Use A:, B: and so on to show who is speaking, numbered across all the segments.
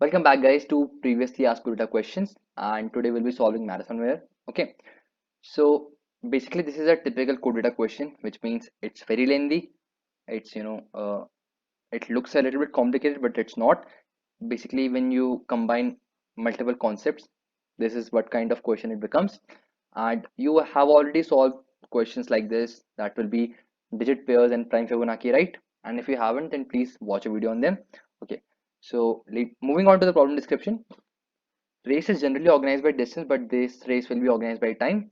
A: Welcome back, guys, to previously asked Gurita questions, and today we'll be solving marathon winner. Okay, so basically, this is a typical code data question, which means it's very lengthy. It's it looks a little bit complicated, but it's not. Basically, when you combine multiple concepts, this is what kind of question it becomes. And you have already solved questions like this that will be digit pairs and prime Fibonacci, right? And if you haven't, then please watch a video on them. Okay, so moving on to the problem description. Race is generally organized by distance, but this race will be organized by time.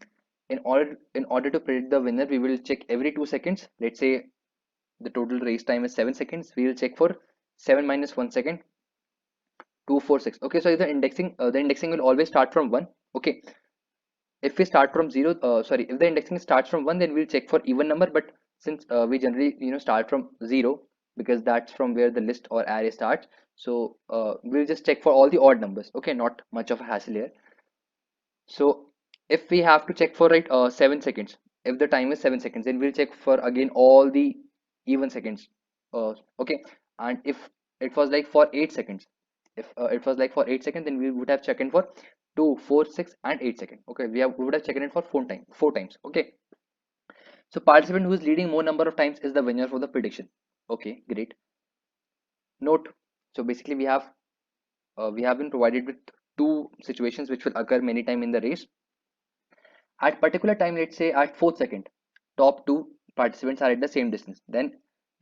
A: In order to predict the winner, we will check every 2 seconds. Let's say the total race time is 7 seconds. We will check for 7 minus 1 second, 246. Okay, so the indexing will always start from one. Okay, if we start from zero, sorry, if the indexing starts from one, then we'll check for even number. But since we generally start from zero because that's from where the list or array starts, so we'll just check for all the odd numbers. Okay, not much of a hassle here. So if we have to check for 7 seconds, if the time is 7 seconds, then we'll check for again all the even seconds. Okay, and if it was like for 8 seconds, if it was like for 8 seconds, then we would have checked in for 2, 4, 6, and 8 seconds. Okay, we would have checked in for four times. Okay, so participant who is leading more number of times is the winner for the prediction. Okay, great. Note. So basically, we have been provided with two situations which will occur many time in the race. At particular time, let's say at 4th second, top two participants are at the same distance. Then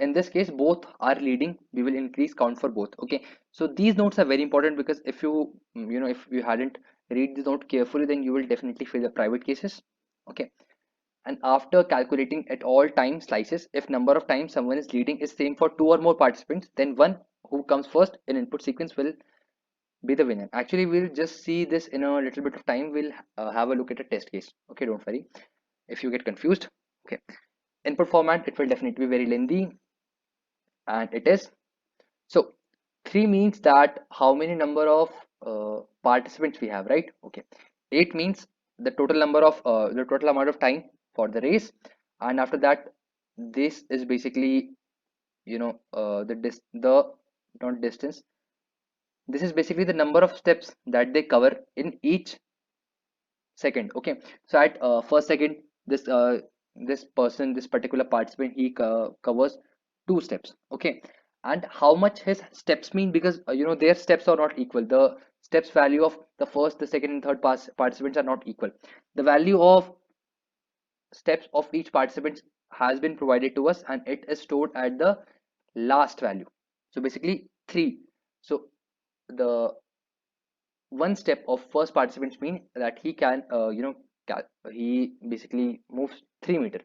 A: in this case, both are leading. We will increase count for both. Okay. So these notes are very important because if if you hadn't read the note carefully, then you will definitely fail the private cases. Okay. And after calculating at all time slices, if number of times someone is leading is same for two or more participants, then one who comes first in input sequence will be the winner. Actually, we'll just see this in a little bit of time. We'll have a look at a test case. Okay, don't worry if you get confused. Okay, input format, it will definitely be very lengthy, and it is. So 3 means that how many number of participants we have, right? Okay, 8 means the total amount of time for the race, and after that, this is basically the not distance, this is basically the number of steps that they cover in each second. Okay, so at 1st second, this particular participant, he covers 2 steps. Okay, and how much his steps mean, because their steps are not equal. The steps value of the first, the second, and third participants are not equal. The value of steps of each participant has been provided to us, and it is stored at the last value. So basically 3. So the one step of first participants mean that he can he basically moves 3 meters.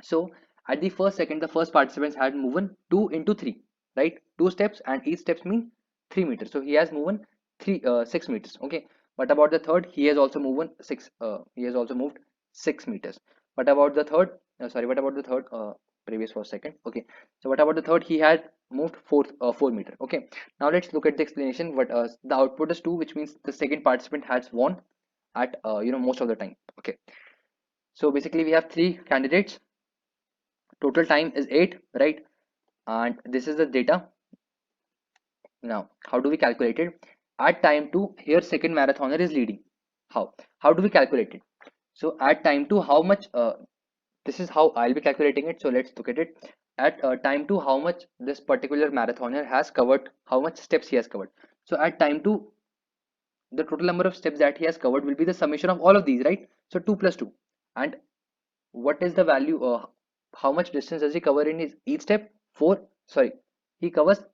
A: So at the 1st second, the first participants had moved 2 into 3, right? 2 steps, and each steps mean 3 meters, so he has moved 6 meters. Okay, what about the third? He has also moved 6 meters. What about the third? Sorry, what about the third? Previous 1st second. Okay, so what about the third? He had moved 4 meter. Okay, now let's look at the explanation. What the output is 2, which means the second participant has won at most of the time. Okay, so basically we have three candidates. Total time is 8, right? And this is the data. Now how do we calculate it? At time 2, here second marathoner is leading. How do we calculate it? So at time 2, how much this is how I'll be calculating it. So let's look at it. At time 2, how much this particular marathoner has covered, how much steps he has covered. So at time 2, the total number of steps that he has covered will be the summation of all of these, right? So 2 plus 2. And what is the value, how much distance does he cover in his each step? 4, sorry, he covers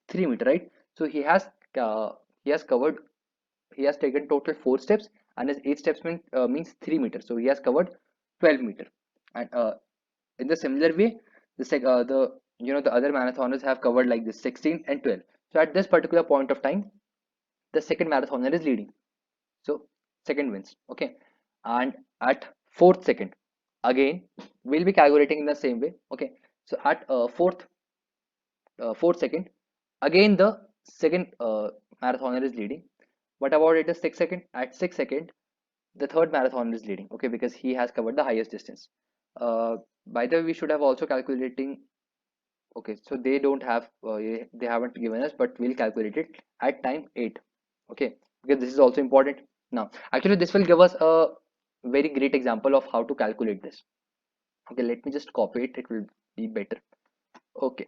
A: 3 meters, right? So uh, he has covered, he has taken total 4 steps, and his 8 steps means 3 meters, so he has covered 12 meters. And in the similar way, the other marathoners have covered like this 16 and 12. So at this particular point of time, the second marathoner is leading, so second wins. Okay, and at 4th second, again we'll be calculating in the same way. Okay, so at 4th second, again the second marathoner is leading. What about it is 6th second? At 6th second, the third marathoner is leading. Okay, because he has covered the highest distance. By the way, we should have also calculating. Okay, so they don't have they haven't given us, but we'll calculate it at time 8. Okay, because this is also important. Now actually this will give us a very great example of how to calculate this. Okay, let me just copy it, it will be better. Okay.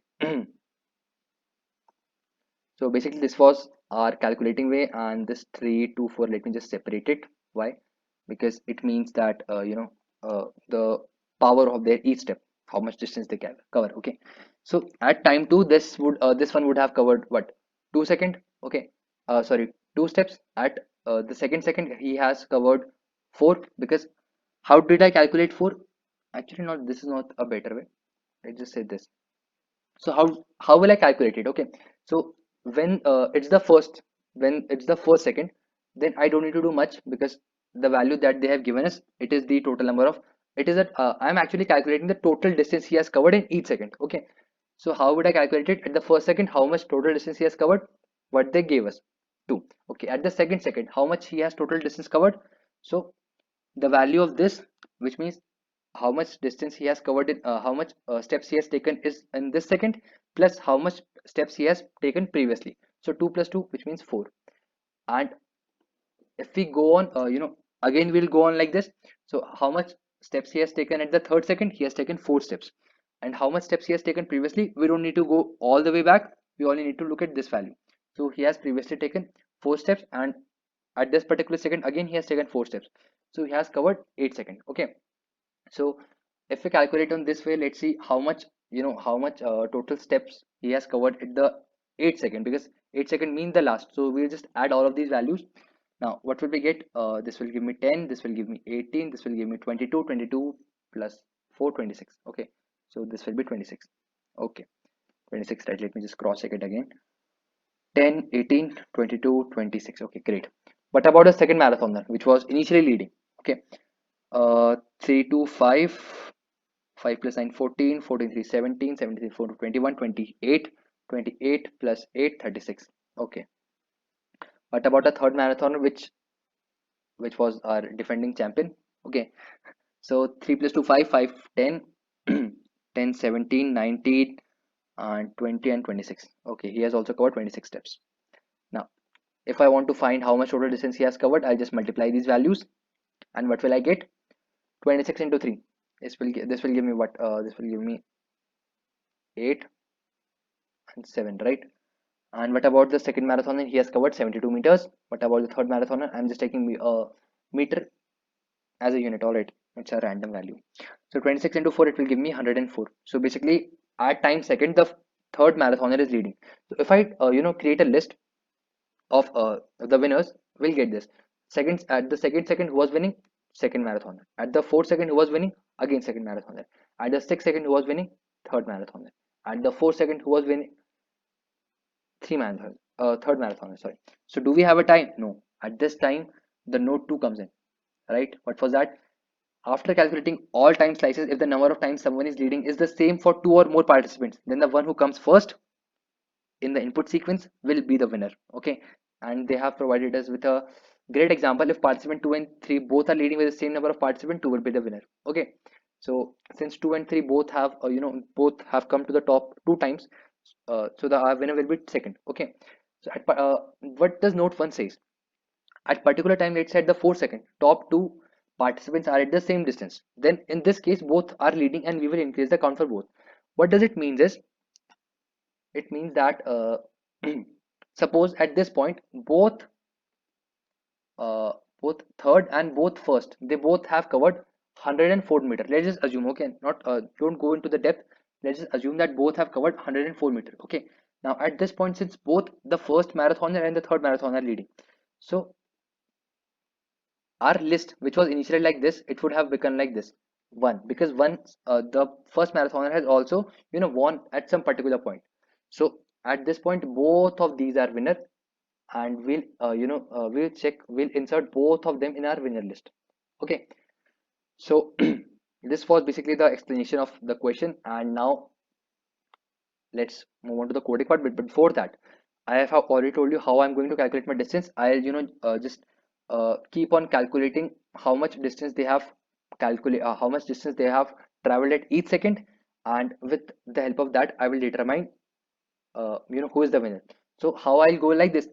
A: So basically this was our calculating way, and this 3 2 4, let me just separate it. Why? Because it means that the power of their each step, how much distance they can cover. Okay, so at time 2 this one would have covered what, 2 second. Okay, sorry, 2 steps. At the second he has covered 4, because how did I calculate 4? Actually not, this is not a better way. I just said this. So how will I calculate it? Okay, so when it's the first second, then I don't need to do much, because the value that they have given us, it is the total number of, it is that I'm actually calculating the total distance he has covered in each second. Okay, so how would I calculate it? At the first second, how much total distance he has covered? What they gave us, 2. Okay, at the second, how much he has total distance covered? So the value of this, which means how much distance he has covered in how much steps he has taken is in this second, plus how much steps he has taken previously. So 2 plus 2, which means 4. And if we go on, again we'll go on like this. So how much steps he has taken at the third second? He has taken 4 steps. And how much steps he has taken previously? We don't need to go all the way back, we only need to look at this value. So he has previously taken 4 steps, and at this particular second again he has taken 4 steps, so he has covered 8 seconds. Okay, so if we calculate on this way, let's see how much, how much total steps he has covered at the 8 second, because 8 second means the last. So we'll just add all of these values. Now what will we get? This will give me 10, this will give me 18, this will give me 22, 22 plus 4, 26. Okay, so this will be 26. Okay, 26, right? Let me just cross check it again. 10, 18, 22, 26. Okay, great. What about the second marathoner, which was initially leading? Okay, 3 to 5, 5 plus 9, 14, 14 3, 17, 17 4 to 21, 28, 28 plus 8, 36. Okay, what about the third marathoner, which was our defending champion? Okay, so 3 plus 2, 5, 5, 10, 10, 17, 19, and 20 and 26. Okay, he has also covered 26 steps. Now if I want to find how much total distance he has covered, I'll just multiply these values, and what will I get? 26 into 3. This will give me what? This will give me 8 and 7, right? And what about the second marathoner? He has covered 72 meters. What about the third marathoner? I'm just taking a meter as a unit. All right, it's a random value. So 26 into 4, it will give me 104. So basically, at time second, the third marathoner is leading. So if I create a list of the winners, we'll get this. Seconds at the second who was winning, second marathoner. At the fourth second who was winning, again second marathoner. At the sixth second who was winning, third marathoner. At the fourth second who was winning, third marathoner. Sorry. So do we have a time? No. At this time, the node 2 comes in, right? What was that? After calculating all time slices, if the number of times someone is leading is the same for 2 or more participants, then the one who comes first in the input sequence will be the winner. Okay, and they have provided us with a great example. If participant 2 and 3 both are leading with the same number of participants, 2 will be the winner. Okay, so since 2 and 3 both have both have come to the top 2 times, so the winner will be second. Okay, so what does note 1 says? At particular time, let's say at the 4 second, top 2 participants are at the same distance, then in this case both are leading, and we will increase the count for both. What does it mean is, it means that suppose at this point uh, both third and both first, they both have covered 104 meter. Let's just assume. Okay, not don't go into the depth. Let's just assume that both have covered 104 meter. Okay, now at this point, since both the first marathoner and the third marathon are leading, so our list, which was initially like this, it would have become like this: one, because once the first marathoner has also won at some particular point. So at this point both of these are winner, and we'll insert both of them in our winner list. Okay, so this was basically the explanation of the question, and now let's move on to the coding part. But before that, I have already told you how I'm going to calculate my distance. I'll just keep on calculating how much distance they have how much distance they have traveled at each second, and with the help of that I will determine who is the winner. So how I'll go like this,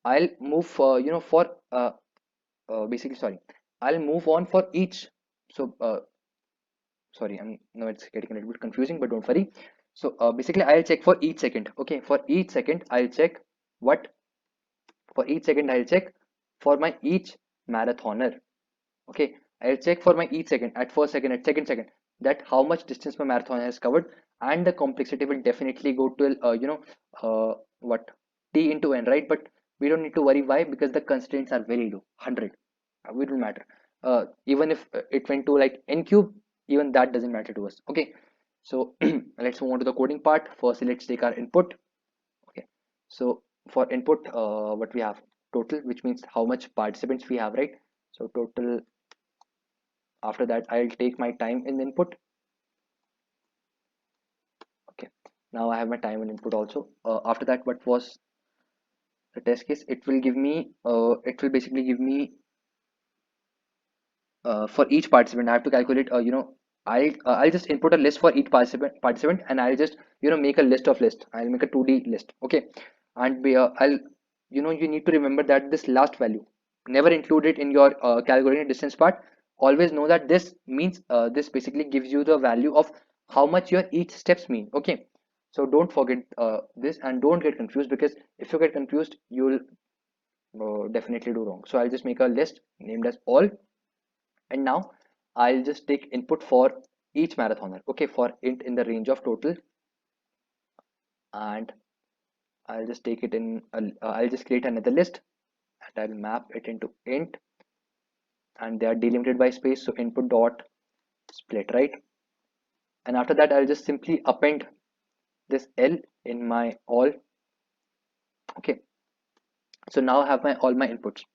A: I'll move for basically, sorry, I'll move on for each. So sorry, I'm no, it's getting a little bit confusing, but don't worry. So basically I'll check for each second. Okay, for each second I'll check what, for each second I'll check for my each marathoner. Okay, I'll check for my each second, at first second, at second second, that how much distance my marathon has covered, and the complexity will definitely go to what, t into n, right? But we don't need to worry. Why? Because the constraints are very low, 100. It will matter. Even if it went to like n cube, even that doesn't matter to us. Okay, so let's move on to the coding part. First, let's take our input. Okay, so for input, what we have, total, which means how much participants we have, right? So total. After that, I'll take my time in input. Okay, now I have my time in input also. After that, what was the test case? It will give me, it will basically give me, for each participant I have to calculate, I'll just input a list for each participant, and I'll just make a list of list. I'll make a 2D list. Okay, and I'll, you need to remember that this last value, never include it in your calculating distance part. Always know that this means, this basically gives you the value of how much your each steps mean. Okay, so don't forget this, and don't get confused, because if you get confused, you'll definitely do wrong. So I'll just make a list named as all, and now I'll just take input for each marathoner. Okay, for int in the range of total, and I'll just take it in I'll just create another list, and I'll map it into int, and they are delimited by space, so input dot split, right? And after that, I'll just simply append this L in my all. Okay, so now I have my all my inputs.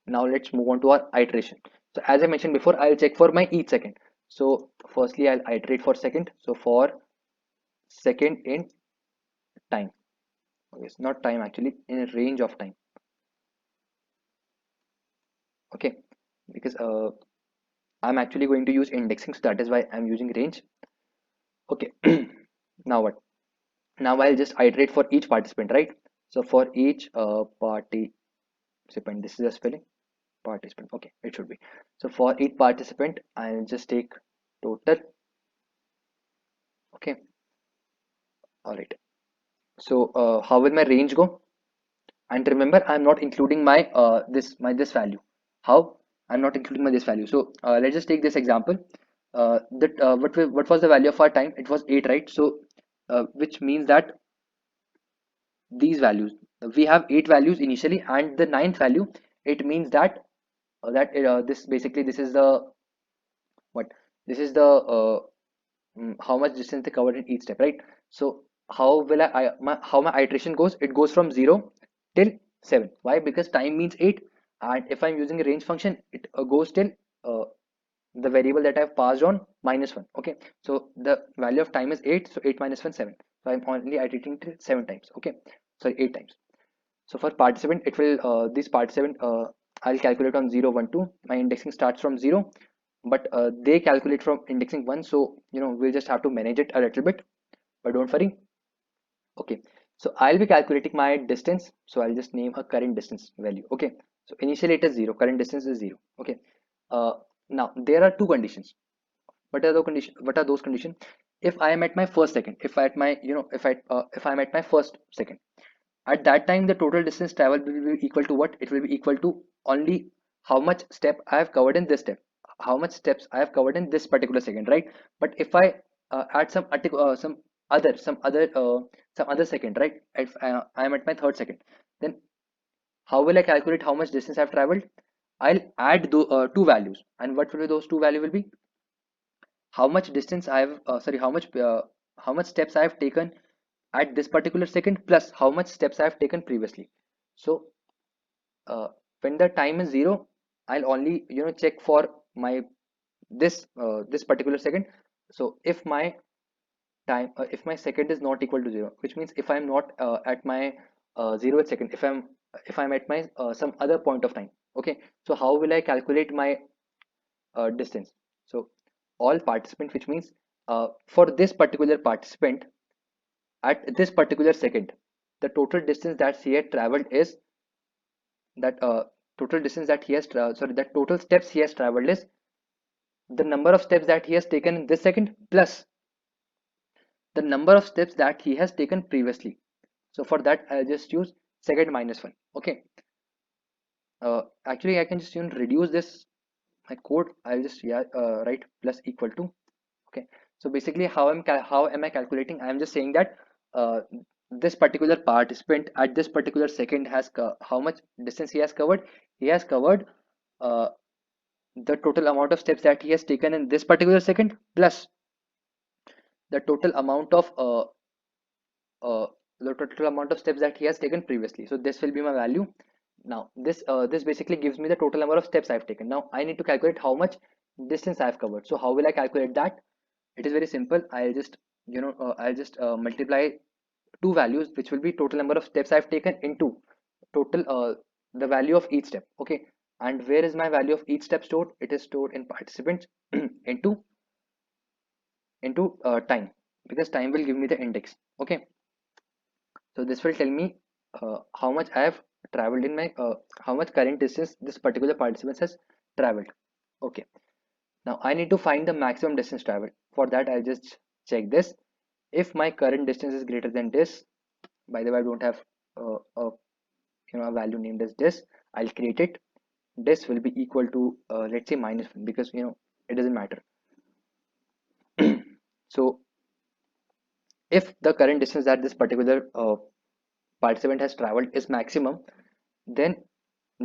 A: Now let's move on to our iteration. So as I mentioned before, I'll check for my each second. So firstly, I'll iterate for second. So for second in time. Okay, it's not time actually, in a range of time. Okay, because I'm actually going to use indexing, so that is why I'm using range. Okay, now what? Now I'll just iterate for each participant, right? So for each participant, this is a spelling, participant. Okay, it should be. So for each participant, I'll just take total. Okay, all right. So how will my range go? And remember, I'm not including my this value. How? I'm not including my this value. So let's just take this example. That what was the value of our time? It was 8, right? So which means that these values, we have 8 values initially, and the ninth value, it means that this basically, this is the what, this is the how much distance they covered in each step, right? So how will how my iteration goes? It goes from 0 till 7. Why? Because time means 8, and if I'm using a range function, it goes till uh, the variable that I've passed on -1. Okay, so the value of time is 8, so 8 minus 1, 7. So I'm only iterating till 7 times. Okay, sorry, 8 times. So for participant, it will this participant, I'll calculate on 0, 1, 2. My indexing starts from 0, but they calculate from indexing 1. So we'll just have to manage it a little bit, but don't worry. Okay, so I'll be calculating my distance. So I'll just name a current distance value. Okay, so initially it is 0, current distance is 0. Okay, uh, now there are two conditions. What are those conditions? If I am at my first second, if I at my if I'm at my first second, at that time the total distance traveled will be equal to what? It will be equal to only how much step I have covered in this step, how much steps I have covered in this particular second, right? But if I add some other second, right? If I am at my third second, then how will I calculate how much distance I have traveled? I'll add two values, and what will be those two value will be? How much distance I have sorry how much steps I have taken at this particular second, plus how much steps I have taken previously. So when the time is 0, I'll only check for my this particular second. So if my time, if my second is not equal to 0, which means if I'm not at my 0th second, if I'm at my some other point of time. Okay, so how will I calculate my distance? So all participant, which means for this particular participant at this particular second, the total distance that he had traveled is that total distance that he has sorry, that total steps he has traveled is the number of steps that he has taken in this second plus the number of steps that he has taken previously. So for that, I'll just use second minus 1. Okay. Actually, I can just reduce this my code. I'll just write plus equal to. Okay. So basically, how am I calculating? I am just saying that uh, this particular participant at this particular second has how much distance he has covered. He has covered uh, the total amount of steps that he has taken in this particular second plus the total amount of uh, steps that he has taken previously. So this will be my value. Now this basically gives me the total number of steps I've taken. Now I need to calculate how much distance I've covered. So how will I calculate that? It is very simple. I'll just multiply two values, which will be total number of steps I've taken into total the value of each step. Okay. And where is my value of each step stored? It is stored in participants into time, because time will give me the index. Okay. So this will tell me how much I have traveled in my how much current distance this particular participant has traveled. Okay. Now I need to find the maximum distance traveled. For that, I'll just check this. If my current distance is greater than this, by the way, I don't have a value named as this. I'll create it. This will be equal to let's say minus 1, because it doesn't matter. So if the current distance that this particular participant has traveled is maximum, then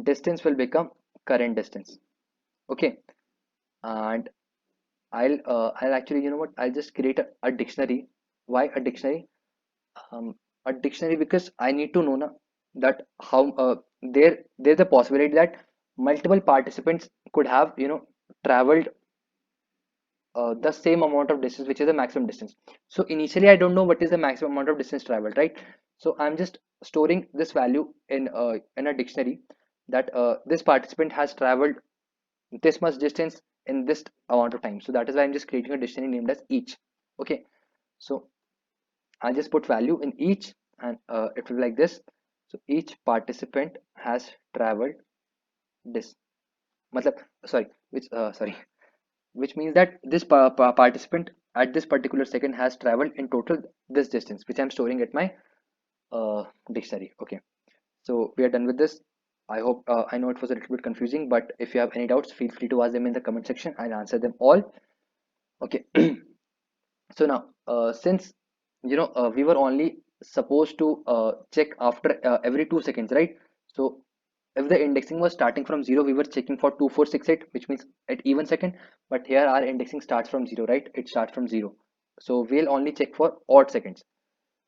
A: distance will become current distance. Okay. And I'll actually, I'll just create a dictionary. Why a dictionary? A dictionary because I need to know na, that how there's a possibility that multiple participants could have traveled the same amount of distance, which is the maximum distance. So initially I don't know what is the maximum amount of distance traveled, right? So I'm just storing this value in a dictionary, that this participant has traveled this much distance in this amount of time. So that is why I'm just creating a dictionary named as each. Okay. So I'll just put value in each, and it will be like this. So each participant has traveled this matlab, sorry which sorry which means that this participant at this particular second has traveled in total this distance, which I'm storing at my dictionary. Okay. So we are done with this. I hope I know it was a little bit confusing, but if you have any doubts, feel free to ask them in the comment section. I'll answer them all. Okay. So now since we were only supposed to check after every 2 seconds, right? So if the indexing was starting from 0, we were checking for 2468, which means at even second. But here our indexing starts from 0, right? It starts from 0, so we'll only check for odd seconds.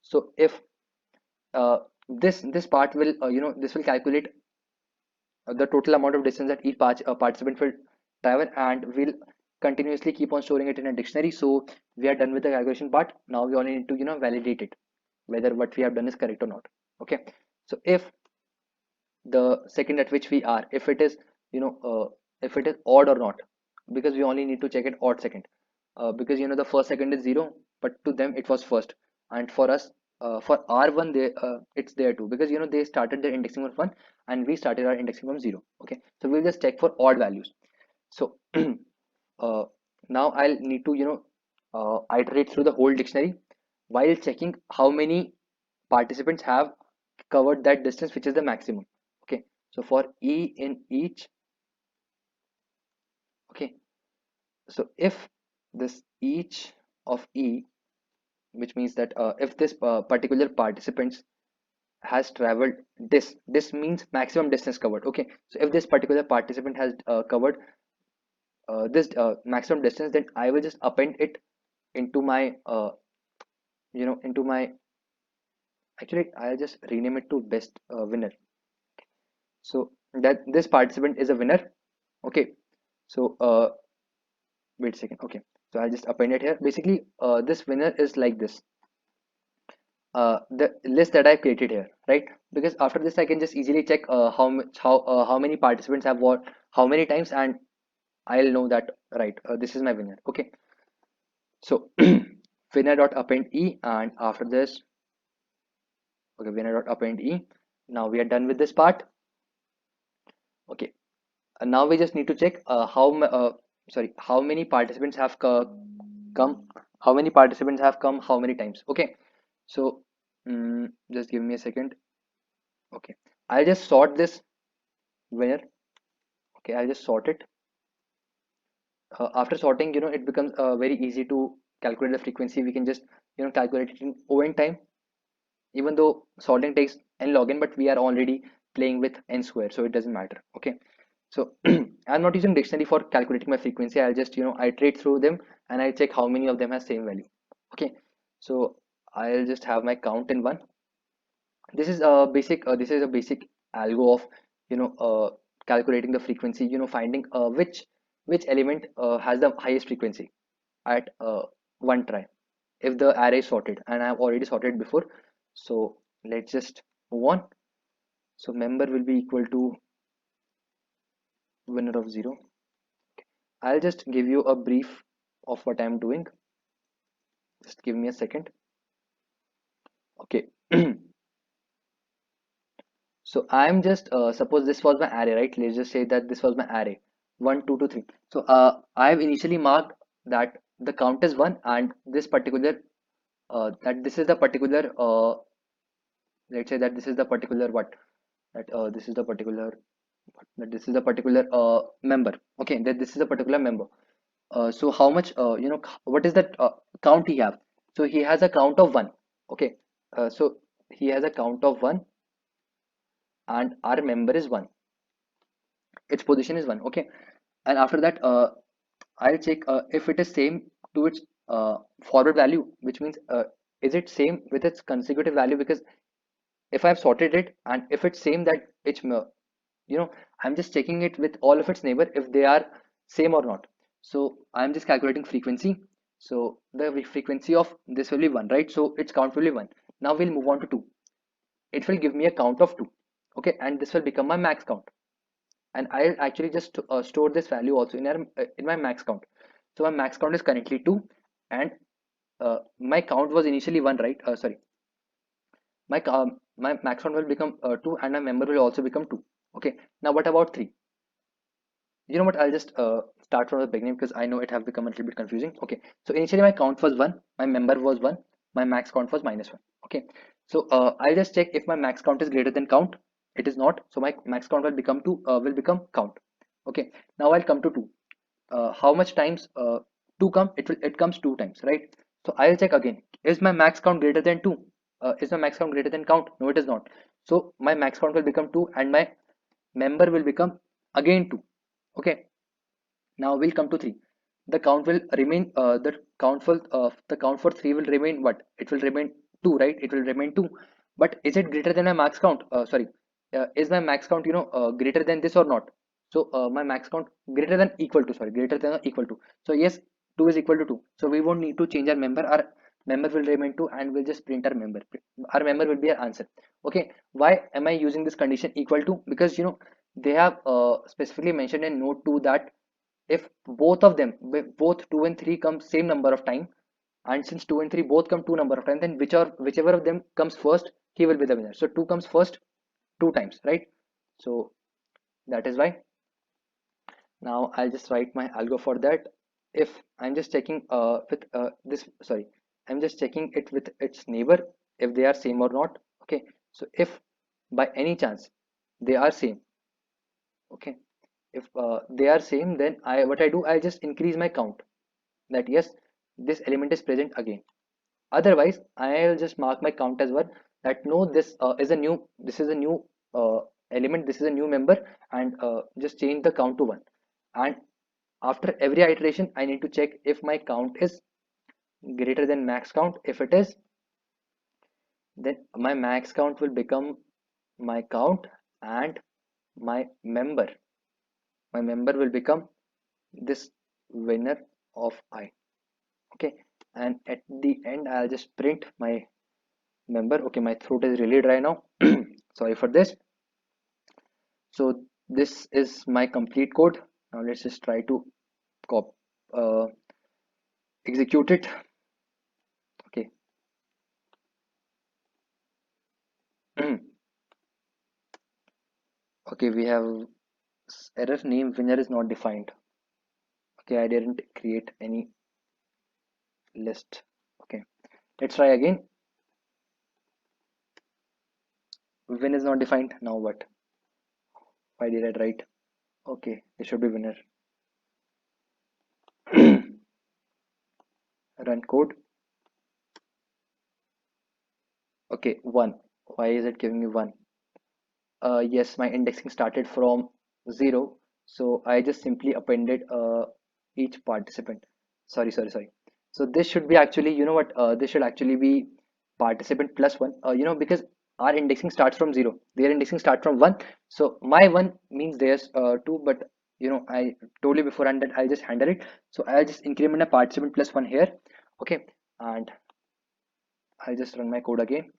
A: So if uh, this part will this will calculate the total amount of distance that each participant will travel, and we'll continuously keep on storing it in a dictionary. So we are done with the calculation part. Now we only need to validate it, whether what we have done is correct or not. Okay. So if the second at which we are, if it is if it is odd or not, because we only need to check it odd second, because the first second is 0, but to them it was first, and for us for R1 they it's there too, because they started their indexing from 1 and we started our indexing from 0. Okay. So we'll just check for odd values. So uh, now I'll need to iterate through the whole dictionary while checking how many participants have covered that distance, which is the maximum. Okay. So for E in each. Okay. So if this each of E, which means that if this particular participants has traveled this means maximum distance covered. Okay. So if this particular participant has covered this maximum distance, then I will just append it into my into my, actually I'll just rename it to best winner. So that this participant is a winner. Okay. So wait a second. Okay. So I'll just append it here. Basically this winner is like this, the list that I created here, right? Because after this I can just easily check how many participants have what how many times, and I'll know that, right, this is my winner. Okay. So winner dot append E, and after this Okay, winner dot append e. Now we are done with this part. Okay, and now we just need to check how many participants have come, how many participants have come, how many times. Okay, so just give me a second. Okay, I'll just sort this winner. Okay, I'll just sort it. After sorting, it becomes very easy to calculate the frequency. We can just calculate it in O n time, even though sorting takes n log n, but we are already playing with n square, so it doesn't matter. Okay, so I'm not using dictionary for calculating my frequency. I'll just iterate through them, and I'll check how many of them has same value. Okay, so I'll just have my count in one. This is a basic algo of calculating the frequency, finding which element has the highest frequency at one try if the array is sorted, and I've already sorted before. So let's just move on. So member will be equal to winner of 0. I'll just give you a brief of what I'm doing. Just give me a second. Okay. So I'm just suppose this was my array, right? Let's just say that this was my array 1 2 to 3. So I've initially marked that the count is 1, and this particular that this is the particular let's say that this is the particular what that this is the particular that this is the particular member. Okay, that this is a particular member. So how much what is that count he have? So he has a count of 1. Okay, so he has a count of 1, and our member is 1, its position is 1. Okay, and after that I'll check if it is same to its forward value, which means is it same with its consecutive value, because if I've sorted it and if it's same, that it's I'm just checking it with all of its neighbor if they are same or not. So I'm just calculating frequency. So the frequency of this will be 1, right? So its count will be 1. Now we'll move on to 2. It will give me a count of 2. Okay, and this will become my max count, and I'll actually just store this value also in my max count. So my max count is currently 2, and my count was initially 1, right? Sorry, my max count will become 2, and my member will also become 2. Okay, now what about 3? You know what, I'll just start from the beginning, because I know it have become a little bit confusing. Okay, so initially my count was 1, my member was 1, my max count was -1. Okay, so I'll just check if my max count is greater than count. It is not, so my max count will become 2, will become count. Okay, now I'll come to 2. How much times 2 come? It comes 2 times, right? So I'll check again, is my max count greater than 2? Is my max count greater than count? No, it is not. So my max count will become 2, and my member will become again 2. Okay, now we'll come to 3. The count will remain the count for 3 will remain what? It will remain 2, right? It will remain 2. But is it greater than my max count? Sorry, is my max count greater than this or not? So my max count greater than equal to, sorry, greater than or equal to. So yes, 2 is equal to 2. So we won't need to change our member. Our member will remain 2, and we'll just print our member. Our member will be our answer. Okay, why am I using this condition equal to? Because they have specifically mentioned in note 2 that if both of them, both 2 and 3 come same number of time, and since 2 and 3 both come 2 number of time, then whichever of them comes first, he will be the winner. So 2 comes first 2 times, right? So that is why. Now I'll just write my algo for that. If I'm just checking with this sorry I'm just checking it with its neighbor if they are same or not. Okay, so if by any chance they are same, okay, if they are same, then what I do, I just increase my count, that yes, this element is present again. Otherwise I'll just mark my count as 1, that no, this is a new uh, element, this is a new member, and just change the count to 1. And after every iteration I need to check if my count is greater than max count. If it is, then my max count will become my count, and my member will become this winner of I. Okay, and at the end I'll just print my member. Okay, my throat is really dry now. Sorry for this. So this is my complete code. Now let's just try to cop uh, execute it. Okay, Okay, we have error name winner is not defined. Okay, I didn't create any list. Okay, let's try again. Win is not defined. Now what? Why did I write? Okay, it should be winner. Run code. Okay, one. Why is it giving me one? Yes, my indexing started from 0, so I just simply appended each participant. Sorry. So this should be actually, you know what, this should actually be participant plus 1, because our indexing starts from 0, their indexing starts from 1, so my 1 means there's 2, but I told you before and that I'll just handle it, so I'll just increment a participant plus 1 here. Okay, and I'll just run my code again.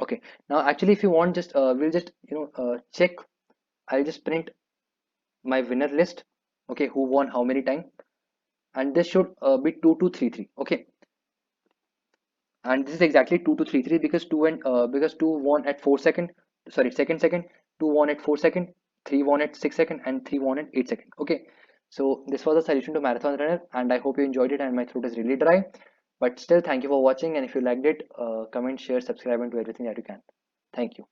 A: Okay, now actually if you want, just we'll just check. I'll just print my winner list. Okay, who won how many time, and this should be 2233. Okay, and this is exactly 2233 because because 2 won at 4 second, sorry, second, 2 won at 4 second, 3 won at 6 second, and 3 won at 8 second. Okay, so this was a solution to marathon runner, and I hope you enjoyed it. And my throat is really dry, but still, thank you for watching. And if you liked it, comment, share, subscribe, and do everything that you can. Thank you.